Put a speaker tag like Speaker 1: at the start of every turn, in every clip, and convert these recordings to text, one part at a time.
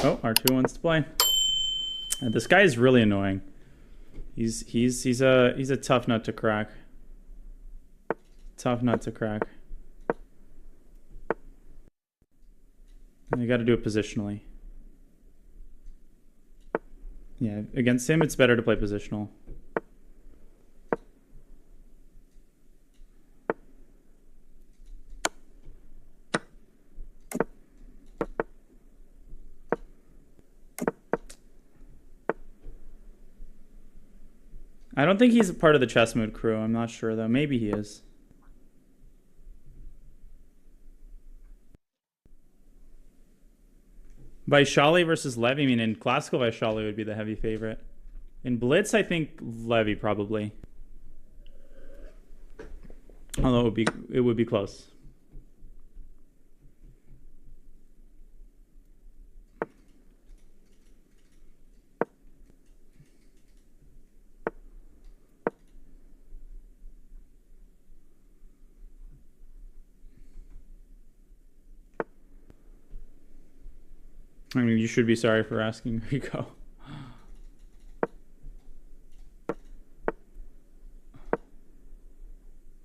Speaker 1: Oh, Artooo wants to play. This guy is really annoying. He's a tough nut to crack. Tough nut to crack. And you got to do it positionally. Yeah, against him, it's better to play positional. I don't think he's a part of the chess mood crew. I'm not sure, though. Maybe he is. Vaishali versus Levy. I mean, in classical, Vaishali would be the heavy favorite. In Blitz, I think Levy probably. Although it would be close. I mean, you should be sorry for asking, Rico.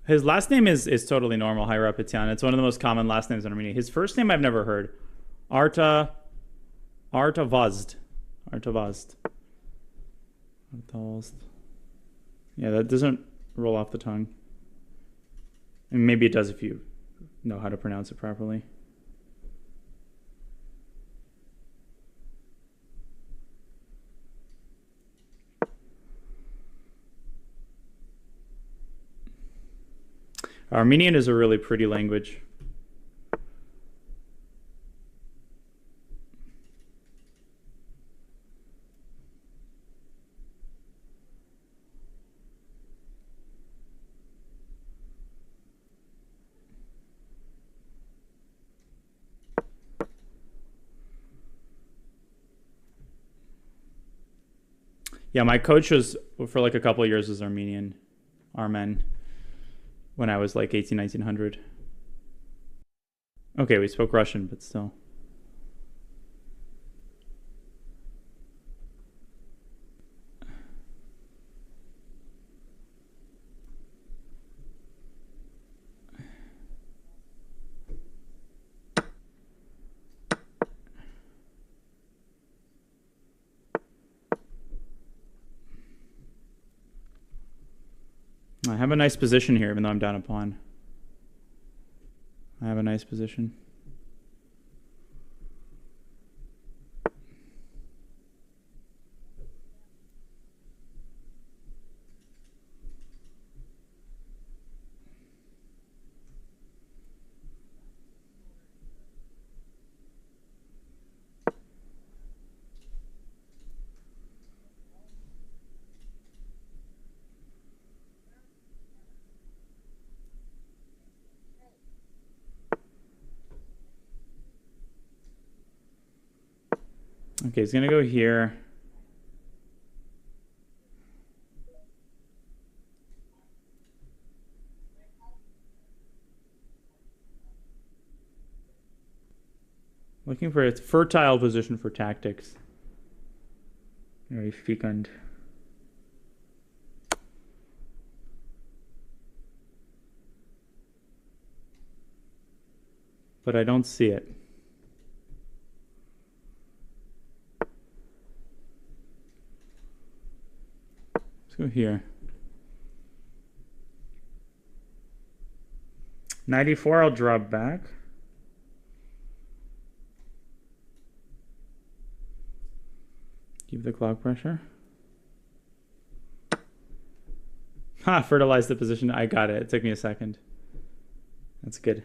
Speaker 1: His last name is totally normal, Hairapetyan. It's one of the most common last names in Armenia. His first name I've never heard. Artavazd. Yeah, that doesn't roll off the tongue. And maybe it does if you know how to pronounce it properly. Armenian is a really pretty language. Yeah, my coach was, for like a couple of years, was Armen, when I was like 1900. Okay, we spoke Russian, but still. I have a nice position here, even though I'm down a pawn. I have a nice position. Okay, he's gonna go here. Looking for a fertile position for tactics. Very fecund. But I don't see it. Let's go here. 94, I'll drop back. Keep the clock pressure. Ha, fertilize the position. I got it. It took me a second. That's good.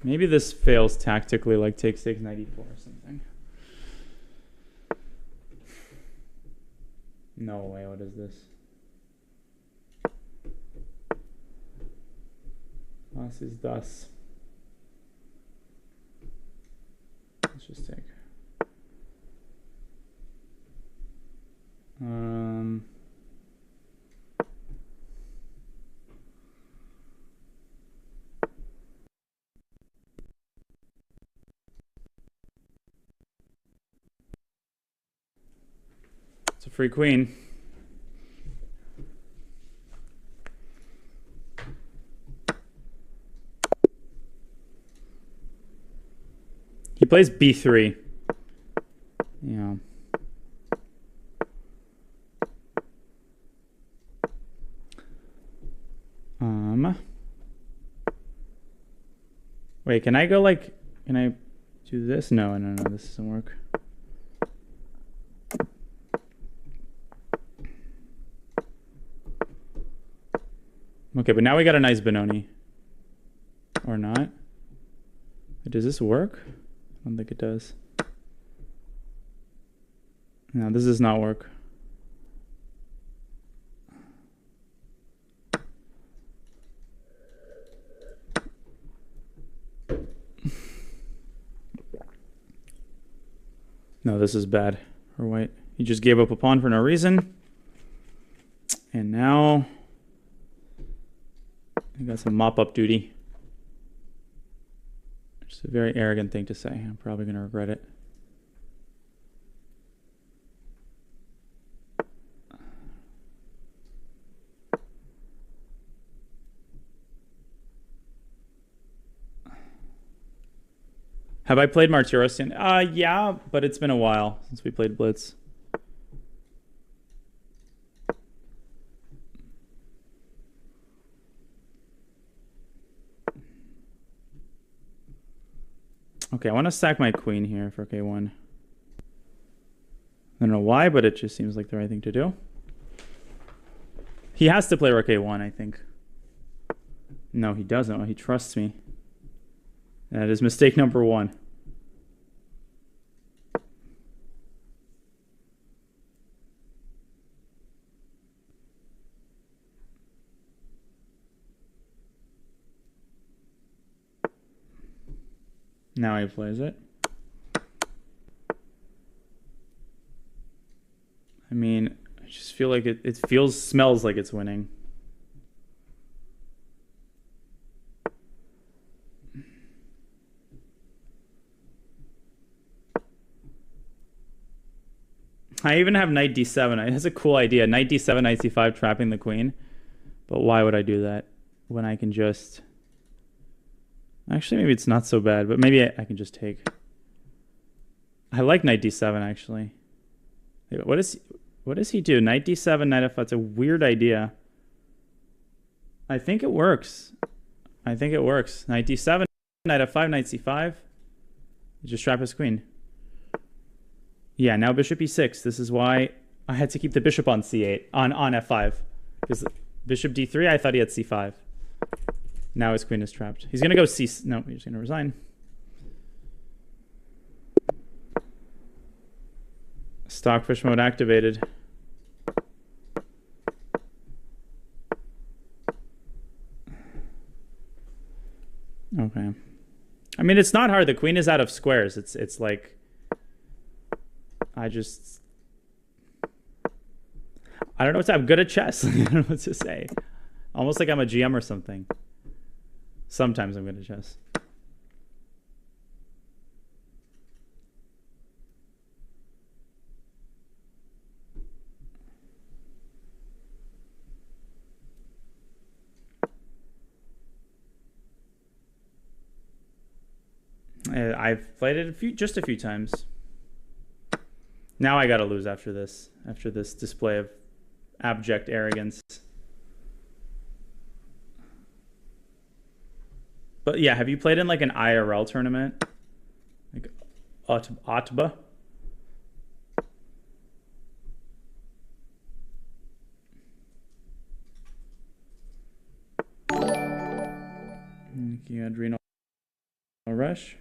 Speaker 1: Maybe this fails tactically, like takes 94 or something. No way, what is this? Das is das. Let's just take. It's a free queen. He plays b3. Yeah. Wait, can I go like, can I do this? No, this doesn't work. Okay, but now we got a nice Benoni. Or not. Does this work? I don't think it does. No, this does not work. No, this is bad for white. He just gave up a pawn for no reason. And now I got some mop-up duty. It's a very arrogant thing to say. I'm probably going to regret it. Have I played Martirosian? Yeah, but it's been a while since we played Blitz. Okay, I want to sack my queen here for k1. I don't know why, but it just seems like the right thing to do. He has to play rook a1, I think. No, he doesn't. He trusts me. That is mistake number 1. Now he plays it. I mean, I just feel like it smells like it's winning. I even have knight d7. That's a cool idea. Knight d7, knight c5, trapping the queen. But why would I do that when I can just... Actually, maybe it's not so bad, but maybe I can just take... I like knight d7, actually. What does he do? Knight d7, knight f5. It's a weird idea. I think it works. I think it works. Knight d7, knight f5, knight c5. Just trap his queen. Yeah, now bishop e6. This is why I had to keep the bishop on c8, on f5. Because bishop d3, I thought he had c5. Now his queen is trapped. He's going to go c... No, he's going to resign. Stockfish mode activated. Okay. I mean, it's not hard. The queen is out of squares. It's like... I don't know what to say. I'm good at chess. I don't know what to say. Almost like I'm a GM or something. Sometimes I'm good at chess. I've played it just a few times. Now I gotta lose after this display of abject arrogance. But yeah, have you played in like an IRL tournament? Like Otba? You Adrenal Rush.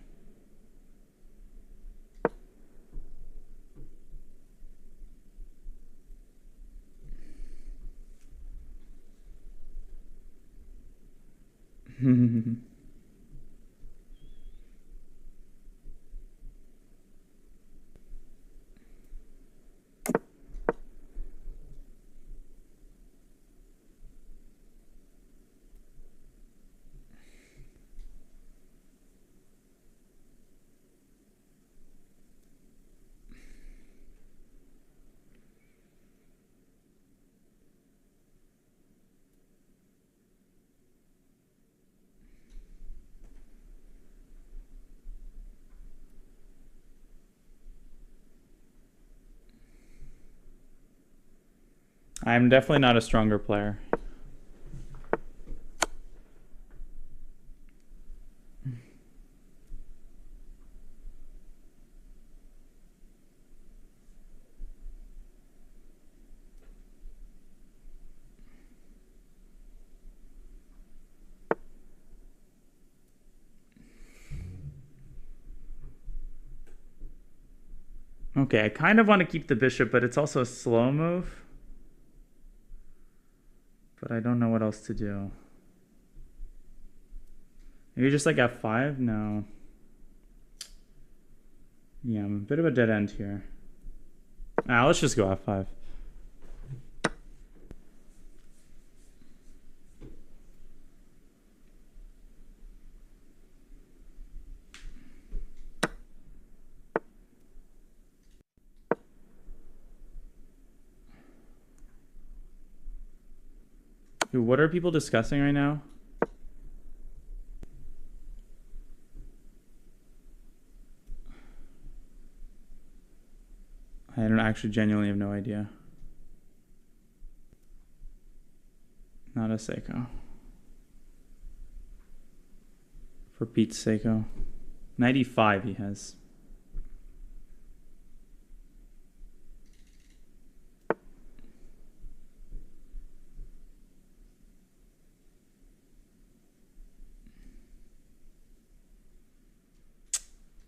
Speaker 1: I'm definitely not a stronger player. Okay, I kind of want to keep the bishop, but it's also a slow move. But I don't know what else to do. Maybe just like f5? No. Yeah, I'm a bit of a dead end here. Let's just go f5. Dude, what are people discussing right now? I don't actually genuinely have no idea. Not a Seiko. For Pete's Seiko. 95 he has.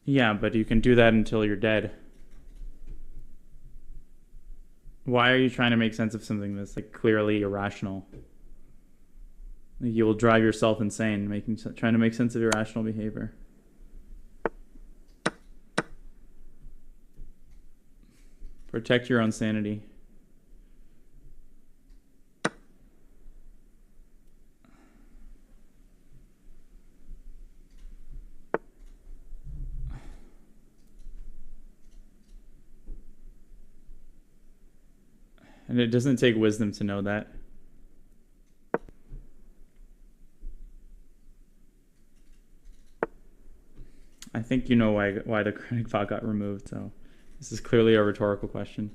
Speaker 1: Yeah, but you can do that until you're dead. Why are you trying to make sense of something that's like clearly irrational? Like, you will drive yourself insane trying to make sense of irrational behavior. Protect your own sanity. And it doesn't take wisdom to know that. I think you know why the chronic file got removed, so this is clearly a rhetorical question.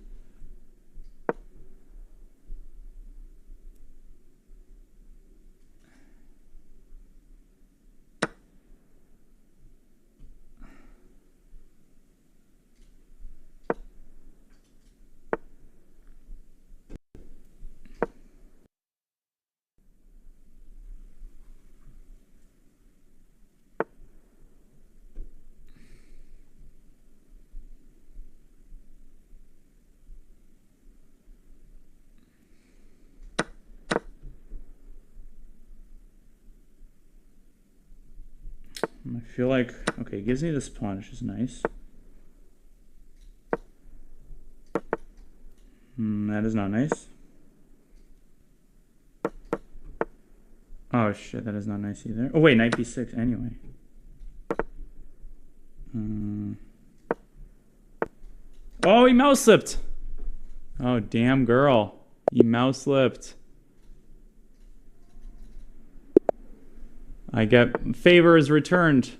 Speaker 1: I feel like, okay, it gives me this pawn, which is nice. That is not nice. Oh shit, that is not nice either. Oh wait, knight b6 anyway. Oh, he mouse slipped. Oh, damn girl. He mouse slipped. I get favor is returned.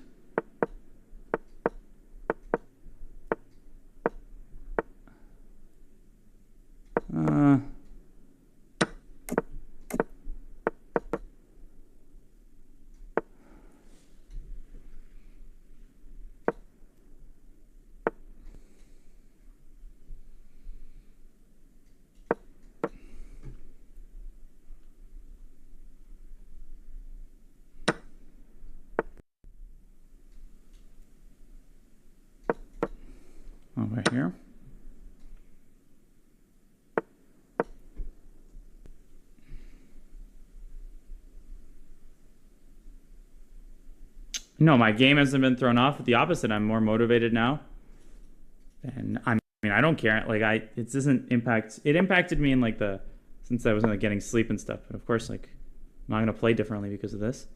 Speaker 1: Over here. No, my game hasn't been thrown off. The opposite. I'm more motivated now. And I mean, I don't care. Like, it doesn't impact. It impacted me in like since I wasn't like getting sleep and stuff. But of course, like, I'm not gonna play differently because of this.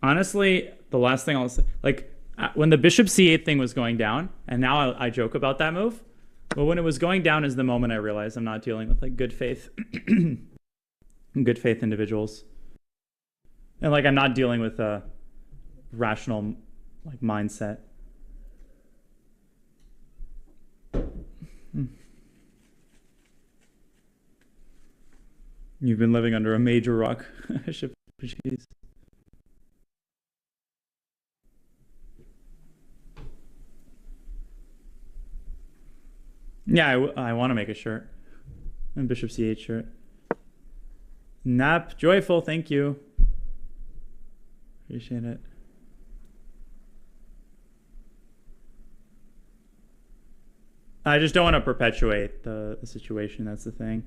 Speaker 1: Honestly, the last thing I'll say, like when the bishop c8 thing was going down, and now I joke about that move, but when it was going down is the moment I realized I'm not dealing with like good faith, good faith individuals, and like I'm not dealing with a rational like mindset. You've been living under a major rock. Bishop cheese. Yeah, I want to make a shirt. A Bishop C8 shirt. Nap Joyful, thank you. Appreciate it. I just don't want to perpetuate the situation. That's the thing.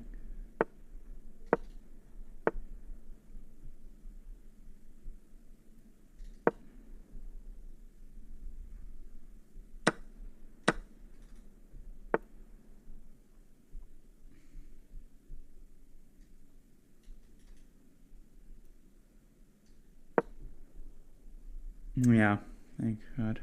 Speaker 1: Yeah, thank God.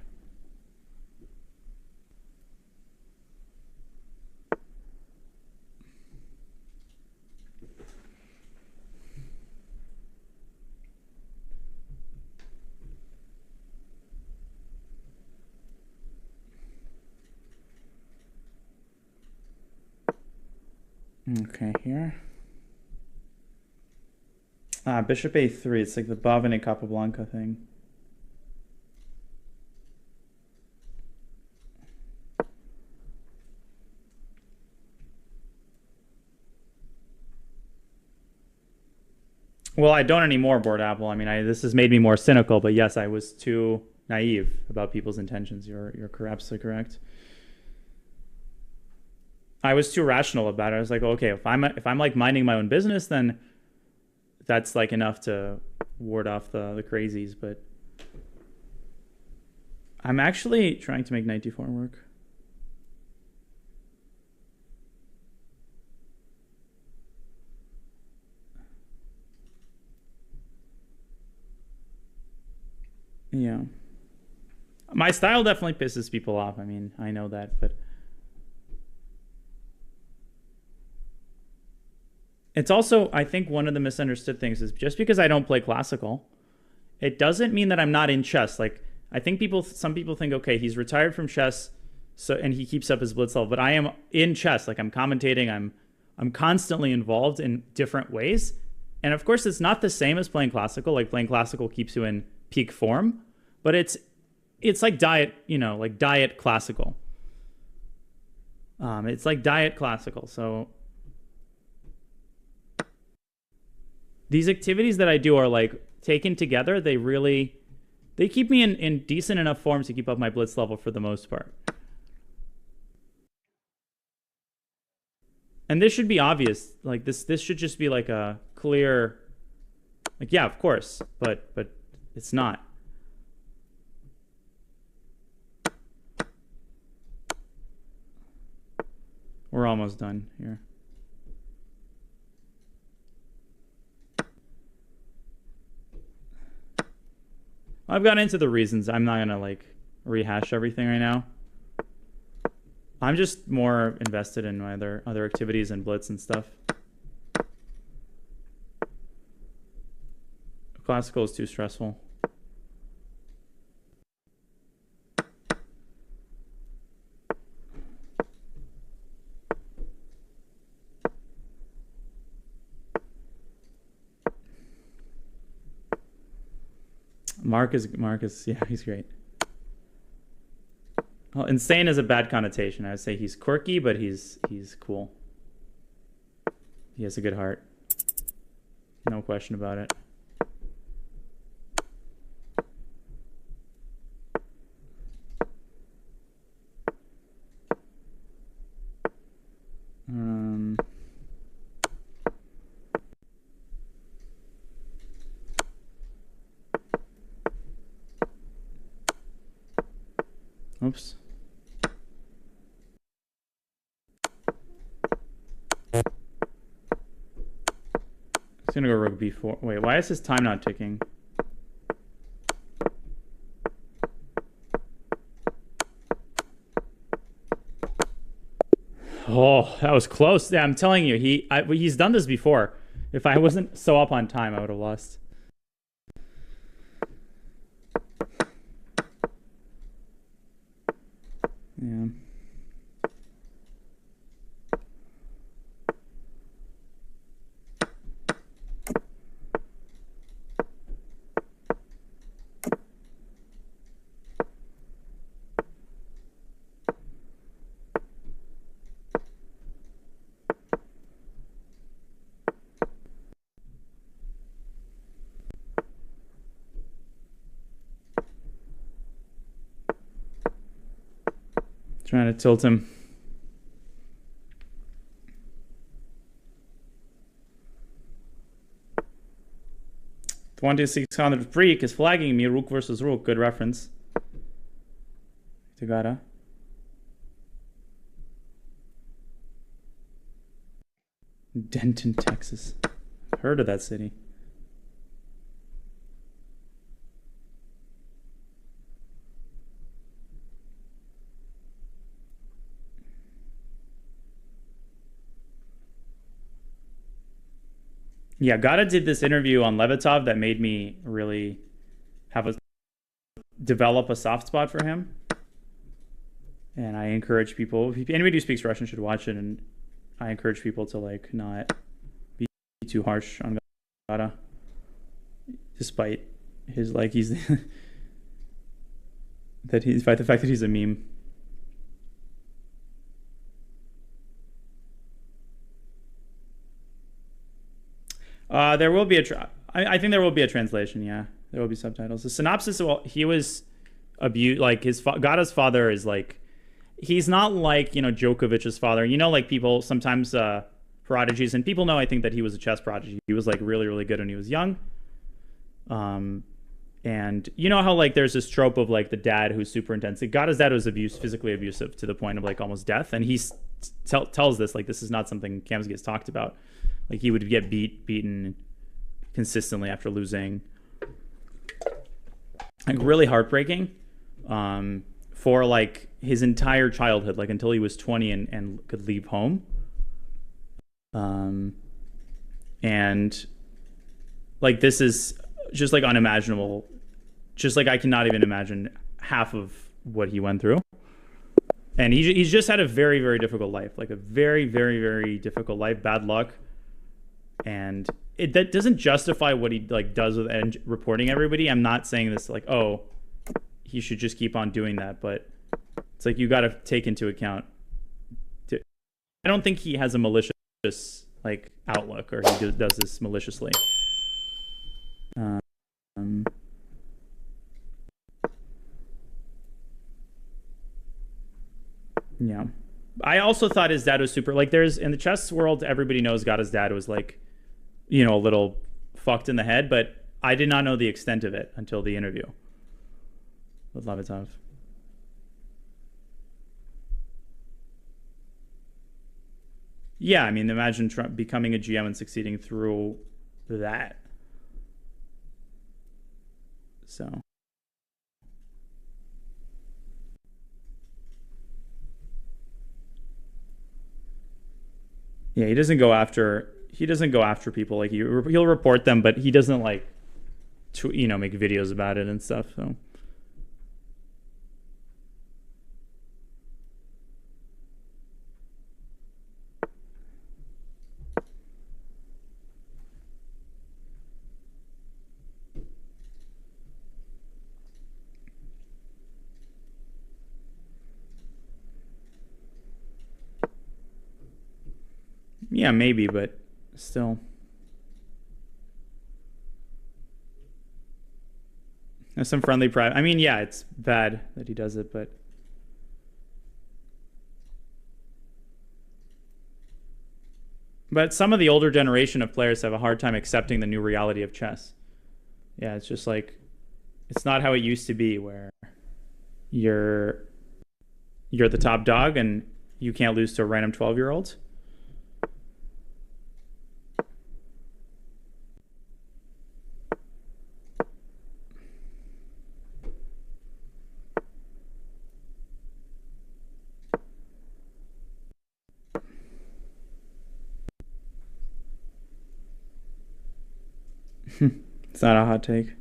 Speaker 1: Okay, here. Bishop a3. It's like the Bavane Capablanca thing. Well, I don't anymore, Board Apple. I mean, this has made me more cynical, but yes, I was too naive about people's intentions. You're absolutely correct. I was too rational about it. I was like, okay, if I'm like minding my own business, then that's like enough to ward off the crazies. But I'm actually trying to make knight d4 work. Yeah. My style definitely pisses people off. I mean, I know that, but it's also, I think one of the misunderstood things is just because I don't play classical, it doesn't mean that I'm not in chess. Like, I think some people think, okay, he's retired from chess, so and he keeps up his blitz level, but I am in chess. Like, I'm commentating, I'm constantly involved in different ways. And of course, it's not the same as playing classical. Like, playing classical keeps you in peak form, but it's like diet, like diet classical. It's like diet classical. So these activities that I do are like taken together. They keep me in decent enough form to keep up my blitz level for the most part. And this should be obvious. Like this should just be like a clear, like, yeah, of course, but it's not. We're almost done here. I've gotten into the reasons. I'm not gonna like rehash everything right now. I'm just more invested in my other activities and blitz and stuff. Classical is too stressful. Marcus, yeah, he's great. Well, insane is a bad connotation. I would say he's quirky, but he's cool. He has a good heart. No question about it. Oops. It's gonna go rook b4. Wait, why is his time not ticking? Oh, that was close. Yeah, I'm telling you, he's done this before. If I wasn't so up on time, I would have lost. Yeah. Trying to tilt him. The 1-600 freak is flagging me. Rook versus Rook. Good reference. Tagara. Denton, Texas. Heard of that city. Yeah, Gata did this interview on Levitov that made me really develop a soft spot for him. And I encourage people, anybody who speaks Russian should watch it, and I encourage people to like not be too harsh on Gata, despite his like despite the fact that he's a meme. There will be I think there will be a translation. Yeah, there will be subtitles. The synopsis. Well, he was abused. Like Gata's father is like, he's not like Djokovic's father. Like people sometimes prodigies, and people know I think that he was a chess prodigy. He was like really really good when he was young. And you know how like there's this trope of like the dad who's super intense. Gata's dad was physically abusive to the point of like almost death, and he tells this like this is not something Kamsky gets talked about. Like he would get beaten consistently after losing. Like really heartbreaking for like his entire childhood, like until he was 20 and could leave home. And like this is just like unimaginable. Just like I cannot even imagine half of what he went through. And he's just had a very, very difficult life. Like a very, very, very difficult life. Bad luck. And that doesn't justify what he like does with reporting everybody. I'm not saying this like, oh, he should just keep on doing that, but it's like you got to take into account. I don't think he has a malicious like outlook, or he does this maliciously. Yeah, I also thought his dad was super. Like, there's in the chess world, everybody knows Gata's dad was like, a little fucked in the head, but I did not know the extent of it until the interview with Levitov. Yeah, I mean, imagine Trump becoming a GM and succeeding through that. So. Yeah, he doesn't go after people. Like he'll report them, but he doesn't like make videos about it and stuff. So yeah, maybe, but still. There's some friendly private. I mean, yeah, it's bad that he does it, but some of the older generation of players have a hard time accepting the new reality of chess. Yeah, it's just like it's not how it used to be, where you're the top dog and you can't lose to a random 12-year-old. It's not a hot take.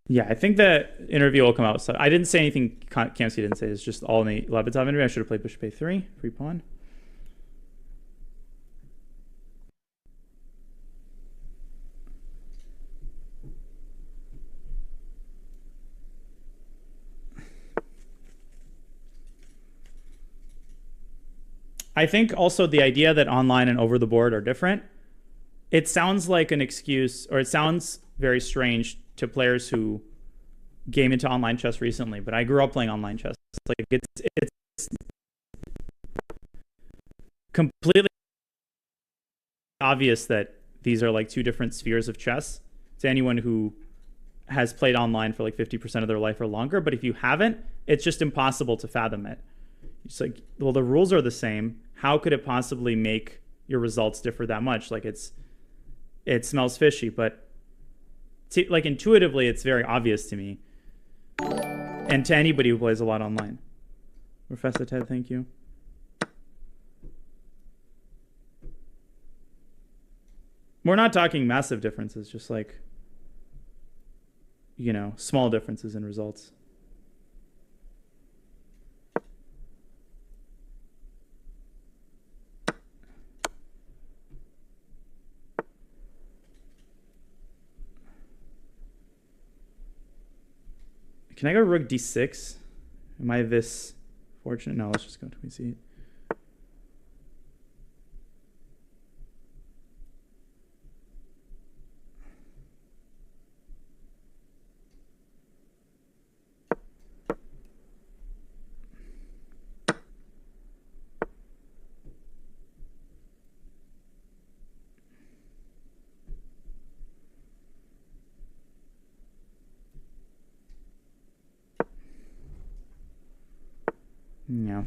Speaker 1: Yeah, I think the interview will come out. So I didn't say anything Kamsky didn't say. It's just all in the Lebedov interview. I should have played bishop a3, free pawn. I think also the idea that online and over the board are different, it sounds like an excuse, or it sounds very strange to players who game into online chess recently, but I grew up playing online chess. Like it's completely obvious that these are like two different spheres of chess to anyone who has played online for like 50% of their life or longer. But if you haven't, it's just impossible to fathom it. It's like, well, the rules are the same. How could it possibly make your results differ that much? Like it smells fishy, but like intuitively, it's very obvious to me. And to anybody who plays a lot online. Professor Ted, thank you. We're not talking massive differences, just like, you know, small differences in results. Can I go rook d6? Am I this fortunate? No, let's just go to c8. Yeah.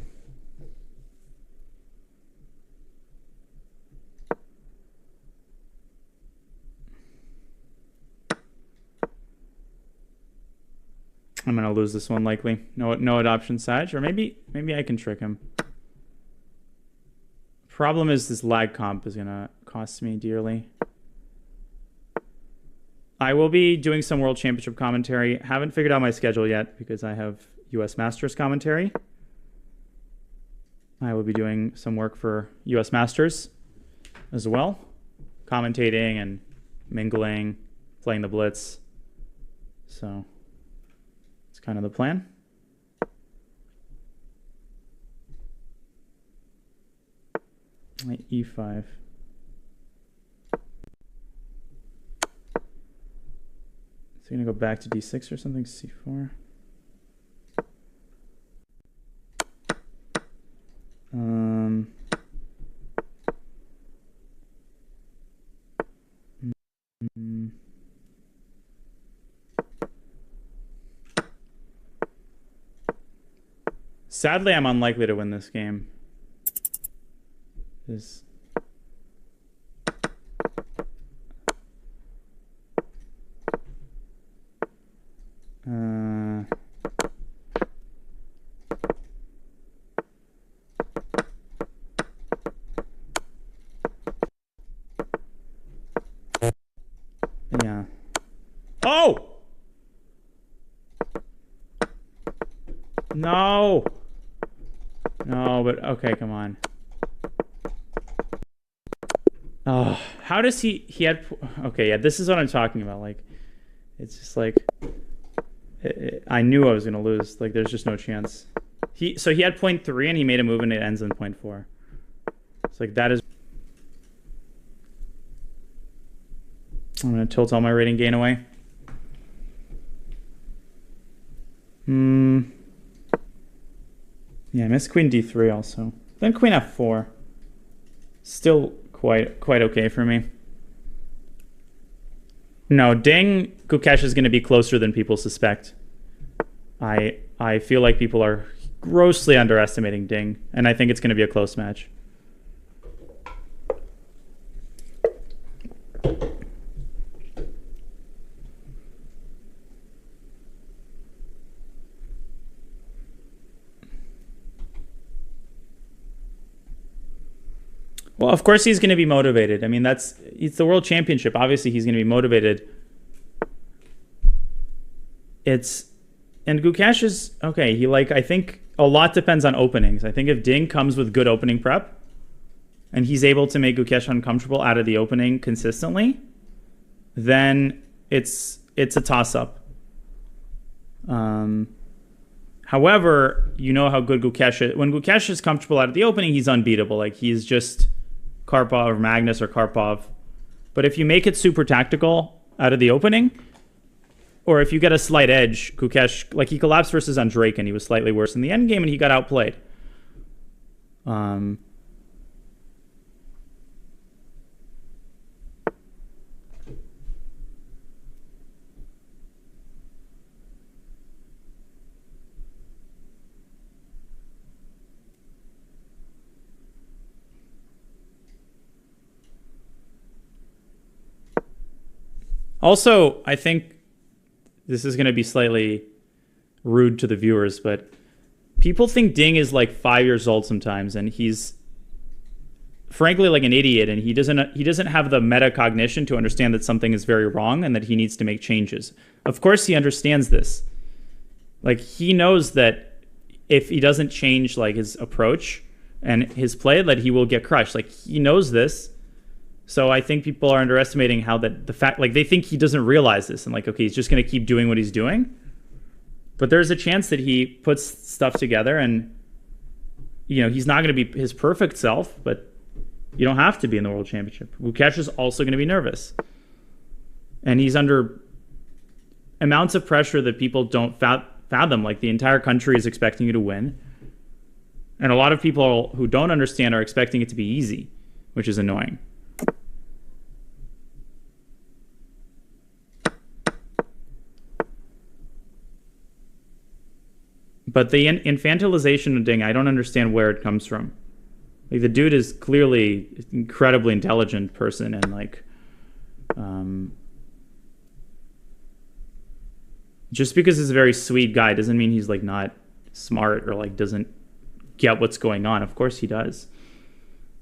Speaker 1: I'm gonna lose this one likely. No adoption Sag, or maybe I can trick him. Problem is this lag comp is gonna cost me dearly. I will be doing some World Championship commentary. Haven't figured out my schedule yet because I have US Masters commentary. I will be doing some work for US Masters as well, commentating and mingling, playing the Blitz. So it's kind of the plan. Knight e5. So you're gonna go back to d6 or something, c4. Sadly, I'm unlikely to win this game. Yeah. Oh! No! No, but okay, come on. Oh, how does he had, okay, yeah, this is what I'm talking about. Like, it's just like, I knew I was going to lose. Like, there's just no chance. So he had 0.3 and he made a move and it ends in 0.4. It's like, that is. I'm going to tilt all my rating gain away. Yeah, I missed queen d3 also. Then queen f4. Still quite okay for me. No, Ding Gukesh is going to be closer than people suspect. I feel like people are grossly underestimating Ding, and I think it's going to be a close match. Well, of course he's going to be motivated. I mean, it's the World Championship. Obviously, he's going to be motivated. And Gukesh is okay. I think a lot depends on openings. I think if Ding comes with good opening prep, and he's able to make Gukesh uncomfortable out of the opening consistently, then it's a toss up. However, you know how good Gukesh is. When Gukesh is comfortable out of the opening, he's unbeatable. Like, he's just Karpov or Magnus or Karpov. But if you make it super tactical out of the opening, or if you get a slight edge, Gukesh, like he collapsed versus Andrake and he was slightly worse in the end game and he got outplayed. Also, I think this is going to be slightly rude to the viewers, but people think Ding is like 5 years old sometimes, and he's frankly like an idiot, and he doesn't have the metacognition to understand that something is very wrong and that he needs to make changes. Of course, he understands this. Like, he knows that if he doesn't change like his approach and his play, that he will get crushed. Like, he knows this. So I think people are underestimating how the fact, like, they think he doesn't realize this and like, okay, he's just going to keep doing what he's doing. But there's a chance that he puts stuff together and, you know, he's not going to be his perfect self, but you don't have to be in the World Championship. Gukesh is also going to be nervous. And he's under amounts of pressure that people don't fathom. Like, the entire country is expecting you to win. And a lot of people who don't understand are expecting it to be easy, which is annoying. But the infantilization of Ding, I don't understand where it comes from. Like, the dude is clearly an incredibly intelligent person, and like, just because he's a very sweet guy doesn't mean he's like not smart or like doesn't get what's going on. Of course he does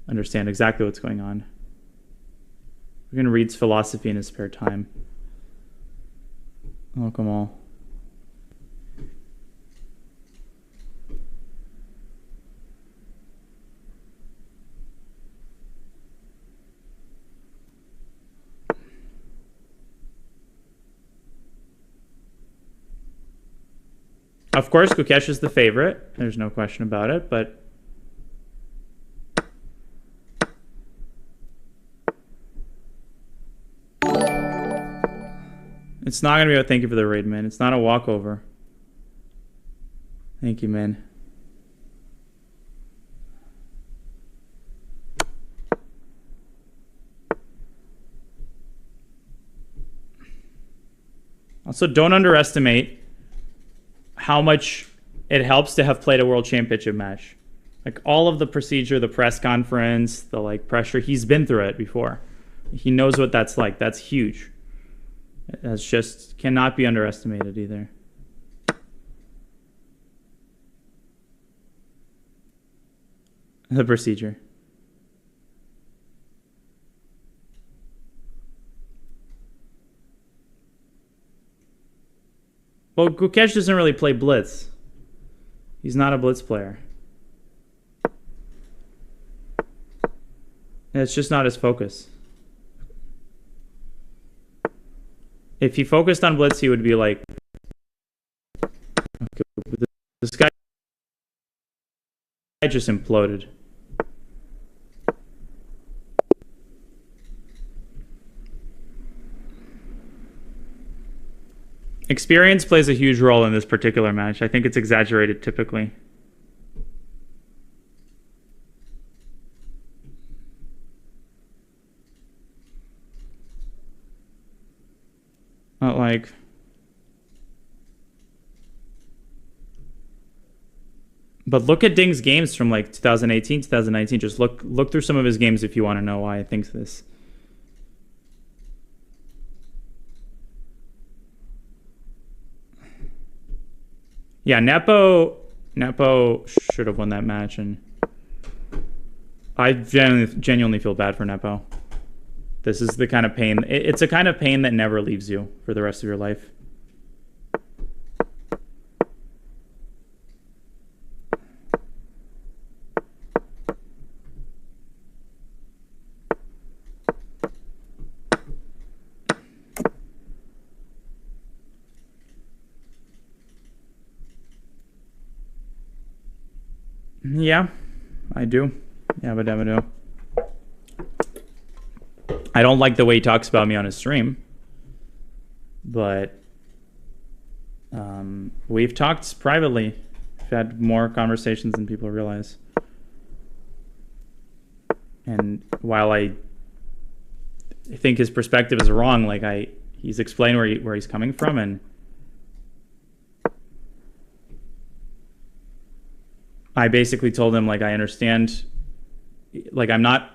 Speaker 1: understand exactly what's going on. We're gonna read philosophy in his spare time. Welcome all. Of course, Gukesh is the favorite. There's no question about it, but it's not going to be a thank you for the raid, man. It's not a walkover. Thank you, man. Also, don't underestimate how much it helps to have played a World Championship match. Like, all of the procedure, the press conference, the like pressure, he's been through it before. He knows what that's like. That's huge. That's just cannot be underestimated either. The procedure. Well, Gukesh doesn't really play blitz. He's not a blitz player. And it's just not his focus. If he focused on blitz, he would be like, okay, this guy just imploded. Experience plays a huge role in this particular match. I think it's exaggerated typically. Not like... But look at Ding's games from like 2018, 2019. Just look through some of his games if you want to know why I think this. Yeah, Nepo should have won that match, and I genuinely feel bad for Nepo. This is the kind of pain. It's a kind of pain that never leaves you for the rest of your life. Yeah, I do. Yeah, but I do. I don't like the way he talks about me on his stream, but we've talked privately. We've had more conversations than people realize. And while I think his perspective is wrong, like he's explained where he's coming from, and I basically told him, like, I understand, like, I'm not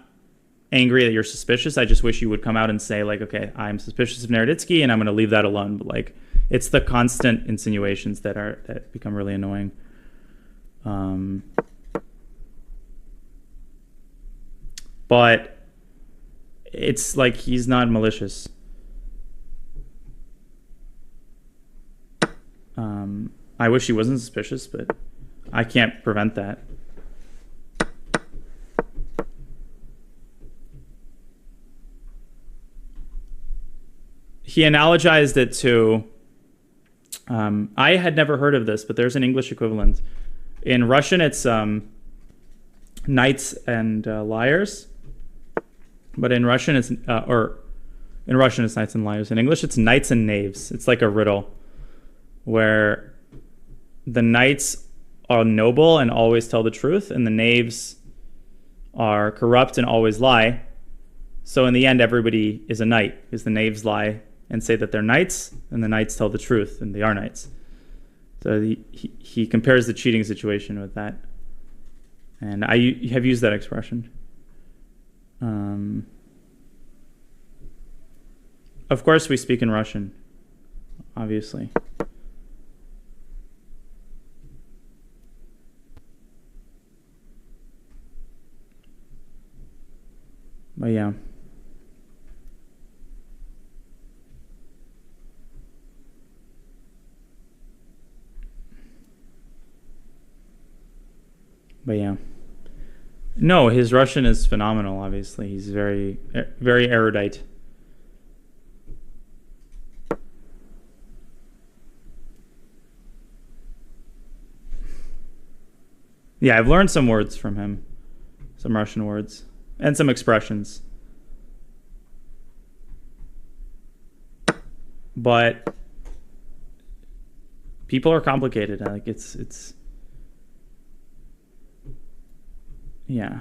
Speaker 1: angry that you're suspicious. I just wish you would come out and say, like, okay, I'm suspicious of Naroditsky and I'm going to leave that alone. But, like, it's the constant insinuations that become really annoying. But it's like he's not malicious. I wish he wasn't suspicious, but I can't prevent that. He analogized it to, I had never heard of this, but there's an English equivalent. In Russian, it's knights and liars. But in Russian, it's knights and liars. In English, it's knights and knaves. It's like a riddle where the knights are noble and always tell the truth, and the knaves are corrupt and always lie. So in the end, everybody is a knight, because the knaves lie and say that they're knights, and the knights tell the truth, and they are knights. So he compares the cheating situation with that. And I have used that expression. Of course, we speak in Russian, obviously. But yeah. No, his Russian is phenomenal, obviously. He's very, very erudite. Yeah, I've learned some words from him. Some Russian words. And some expressions. But people are complicated. Like it's yeah.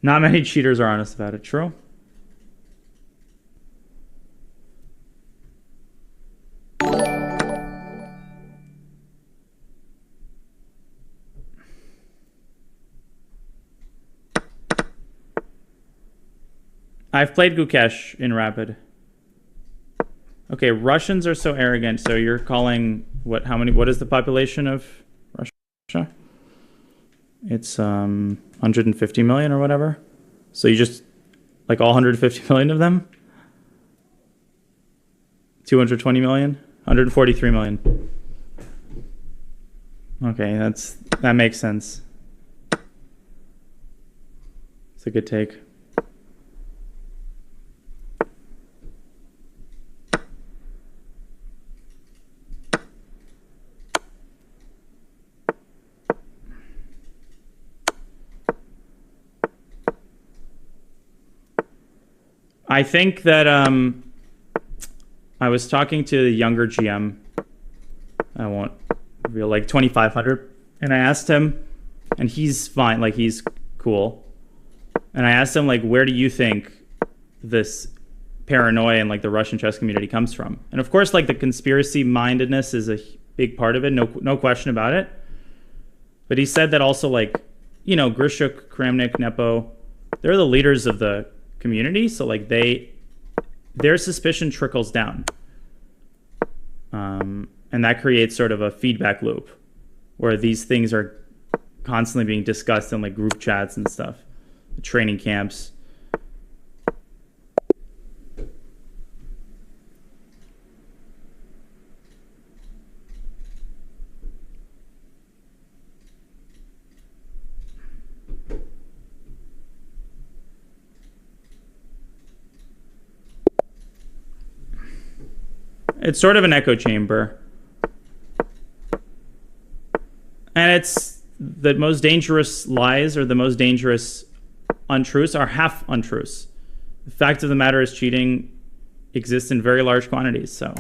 Speaker 1: Not many cheaters are honest about it. True. I've played Gukesh in Rapid. Okay, Russians are so arrogant. So you're calling what is the population of Russia? It's 150 million or whatever. So you just, like, all 150 million of them? 220 million? 143 million. Okay, that makes sense. It's a good take. I think that I was talking to the younger GM. I won't reveal, like 2,500, and I asked him, and he's fine, like he's cool. And I asked him, like, where do you think this paranoia and like the Russian chess community comes from? And of course, like the conspiracy mindedness is big part of it, no question about it. But he said that also, like, you know, Grishuk, Kramnik, Nepo, they're the leaders of the community, so like their suspicion trickles down, and that creates sort of a feedback loop where these things are constantly being discussed in like group chats and stuff, training camps. It's sort of an echo chamber. And it's the most dangerous lies or the most dangerous untruths are half untruths. The fact of the matter is cheating exists in very large quantities. So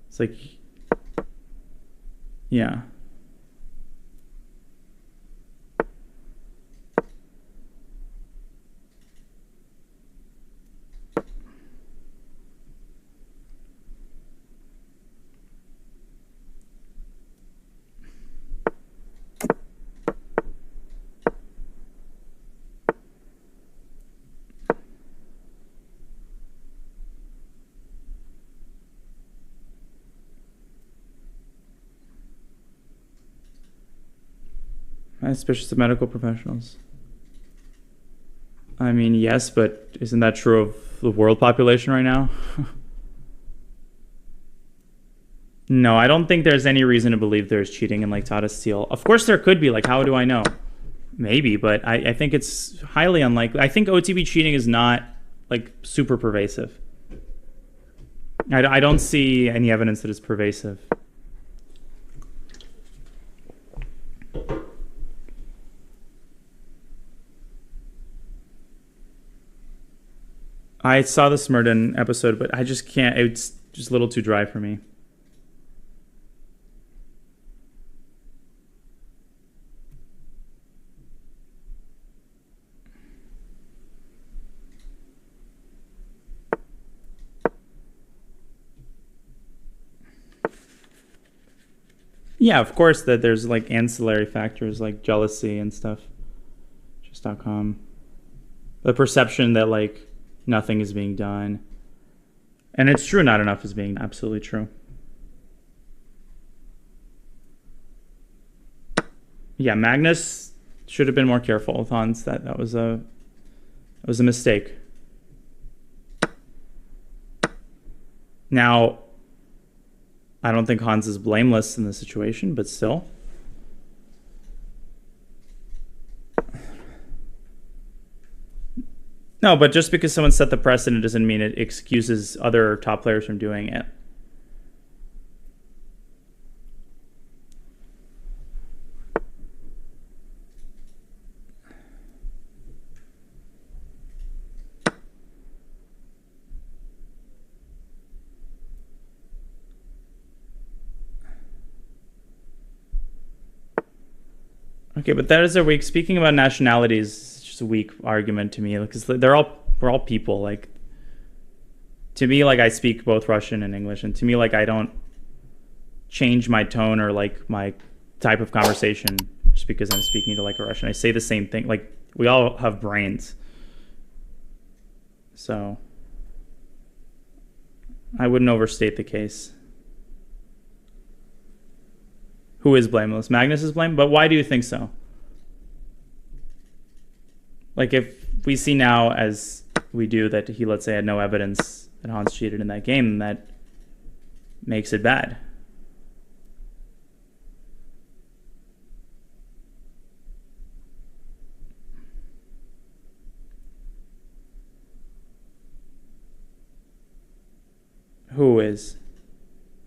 Speaker 1: it's like, yeah. I'm suspicious of medical professionals. I mean, yes, but isn't that true of the world population right now? No, I don't think there's any reason to believe there's cheating in like Tata Steel. Of course there could be. Like, how do I know? Maybe, but I think it's highly unlikely. I think OTB cheating is not like super pervasive. I don't see any evidence that it's pervasive. I saw the Smurden episode, but I just can't. It's just a little too dry for me. Yeah, of course that there's like ancillary factors like jealousy and stuff. Just.com. The perception that like nothing is being done. And it's true, not enough is being absolutely true. Yeah, Magnus should have been more careful with Hans. That was a mistake. Now, I don't think Hans is blameless in the situation, but still. No, but just because someone set the precedent doesn't mean it excuses other top players from doing it. Okay, but that is a weak. Speaking about nationalities, it's just a weak argument to me because we're all people. Like, to me, like I speak both Russian and English, and to me, like I don't change my tone or like my type of conversation just because I'm speaking to like a Russian. I say the same thing. Like, we all have brains, so I wouldn't overstate the case. Who is blameless? Magnus is blamed, but why do you think so? Like, if we see now, as we do, that he, let's say, had no evidence that Hans cheated in that game, that makes it bad. Who is?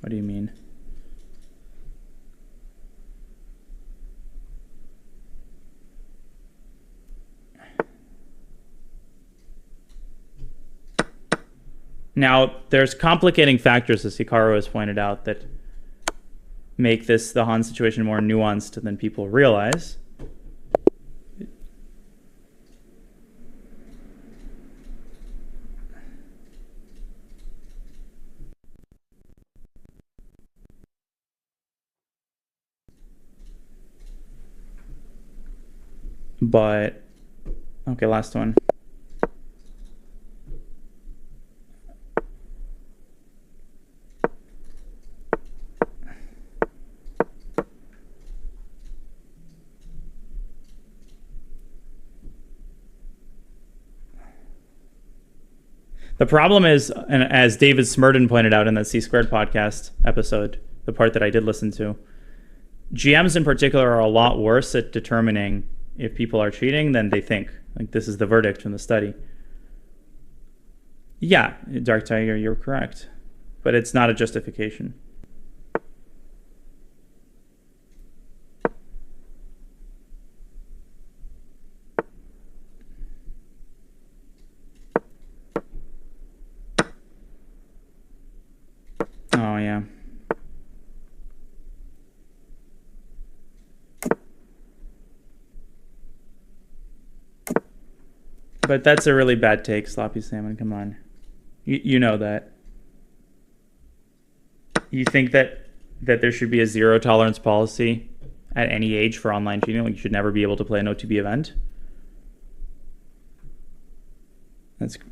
Speaker 1: What do you mean? Now, there's complicating factors, as Hikaru has pointed out, that make the Han situation more nuanced than people realize. But okay, last one. The problem is, and as David Smurden pointed out in that C Squared podcast episode, the part that I did listen to, GMs in particular are a lot worse at determining if people are cheating than they think. Like, this is the verdict from the study. Yeah, Dark Tiger, you're correct. But it's not a justification. Oh, yeah. But that's a really bad take, Sloppy Salmon. Come on. You know that. You think that there should be a zero tolerance policy at any age for online cheating? Like, you should never be able to play an OTB event? That's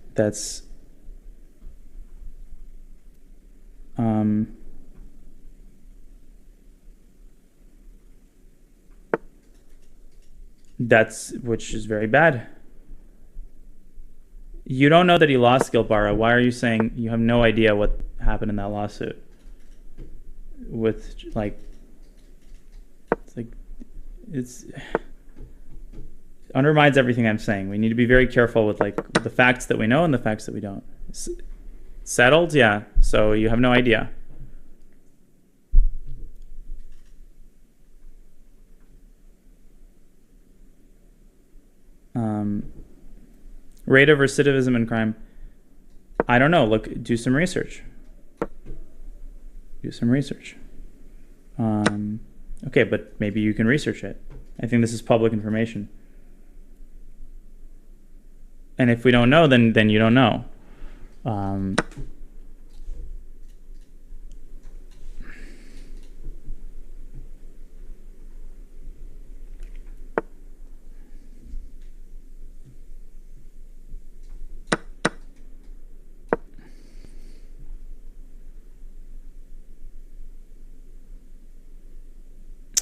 Speaker 1: which is very bad. You don't know that he lost Gilbara. Why are you saying you have no idea what happened in that lawsuit? With it's undermines everything I'm saying. We need to be very careful with like the facts that we know and the facts that we don't. Settled? Yeah. So you have no idea. Rate of recidivism in crime. I don't know. Look, do some research. Okay, but maybe you can research it. I think this is public information. And if we don't know, then you don't know.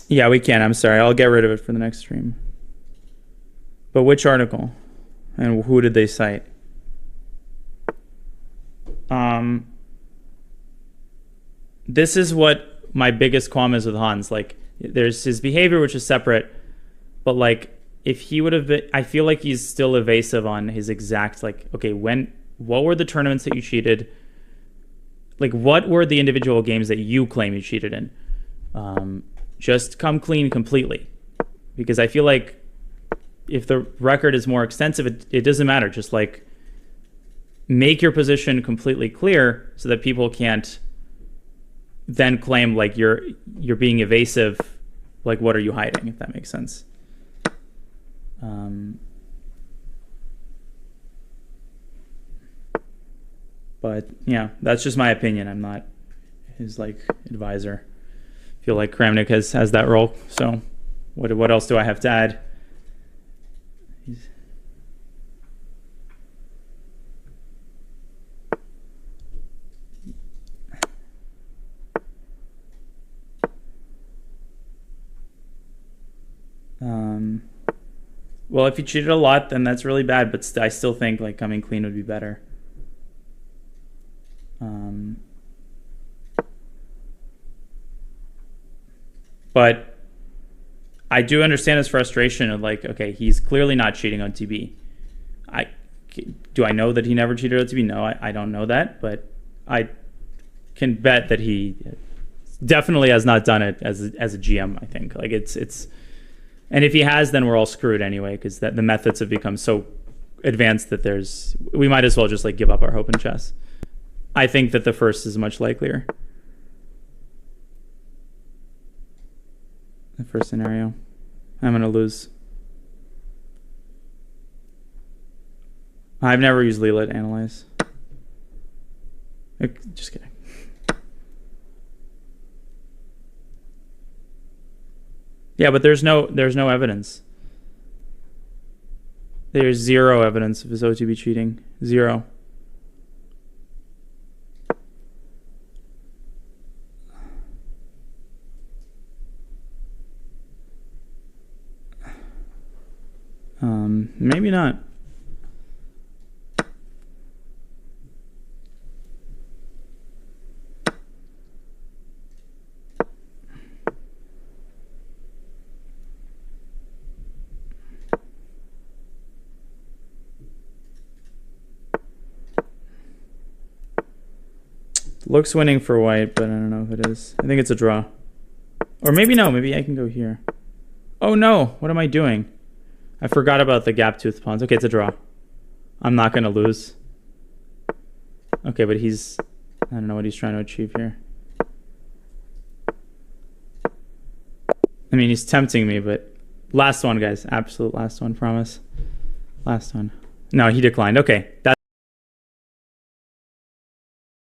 Speaker 1: Yeah, we can. I'm sorry. I'll get rid of it for the next stream. But which article? And who did they cite? This is what my biggest qualm is with Hans. Like, there's his behavior, which is separate. But, like, if he would have been... I feel like he's still evasive on his exact, like, okay, what were the tournaments that you cheated? Like, what were the individual games that you claim you cheated in? Just come clean completely, because I feel like if the record is more extensive, it doesn't matter. Just like make your position completely clear so that people can't then claim like you're being evasive. Like, what are you hiding? If that makes sense. But yeah, that's just my opinion. I'm not his like advisor. Feel like Kramnik has that role. So what else do I have to add? Well, if you cheated a lot, then that's really bad, but I still think like coming clean would be better. But I do understand his frustration of like, okay, he's clearly not cheating on TB. Do I know that he never cheated on TB? No, I don't know that, but I can bet that he definitely has not done it as a GM. I think like it's, and if he has, then we're all screwed anyway, because the methods have become so advanced that we might as well just like give up our hope in chess. I think that the first is much likelier. The first scenario. I'm going to lose. I've never used Leela to analyze. Just kidding. Yeah, but there's no evidence. There's zero evidence of his OTB cheating. Zero. Maybe not. Looks winning for white, but I don't know if it is. I think it's a draw. Or maybe no. Maybe I can go here. Oh no. What am I doing? I forgot about the gap tooth pawns. Okay, it's a draw. I'm not going to lose. Okay, but he's... I don't know what he's trying to achieve here. I mean, he's tempting me, but... Last one, guys. Absolute last one, promise. Last one. No, he declined. Okay, that's...